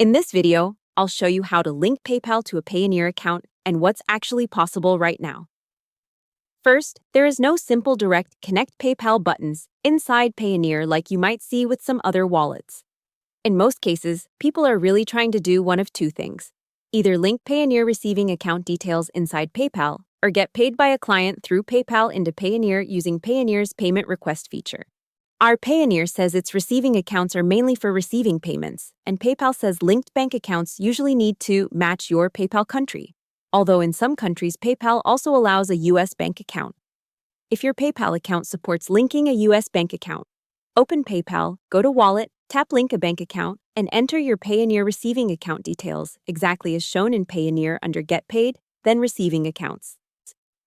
In this video, I'll show you how to link PayPal to a Payoneer account and what's actually possible right now. First, there is no simple direct Connect PayPal buttons inside Payoneer like you might see with some other wallets. In most cases, people are really trying to do one of two things: either link Payoneer receiving account details inside PayPal or get paid by a client through PayPal into Payoneer using Payoneer's payment request feature. Our Payoneer says its receiving accounts are mainly for receiving payments, and PayPal says linked bank accounts usually need to match your PayPal country, although in some countries PayPal also allows a U.S. bank account. If your PayPal account supports linking a U.S. bank account, open PayPal, go to Wallet, tap Link a bank account, and enter your Payoneer receiving account details exactly as shown in Payoneer under Get Paid, then Receiving Accounts.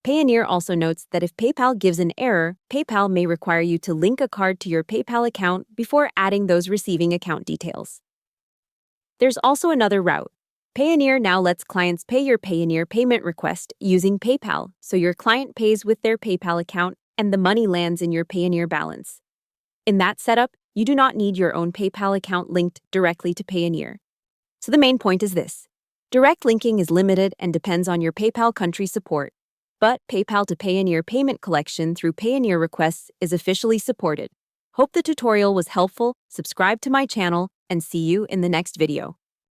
Payoneer also notes that if PayPal gives an error, PayPal may require you to link a card to your PayPal account before adding those receiving account details. There's also another route. Payoneer now lets clients pay your Payoneer payment request using PayPal, so your client pays with their PayPal account and the money lands in your Payoneer balance. In that setup, you do not need your own PayPal account linked directly to Payoneer. So the main point is this: direct linking is limited and depends on your PayPal country support. But PayPal to Payoneer payment collection through Payoneer requests is officially supported. Hope the tutorial was helpful, subscribe to my channel, and see you in the next video.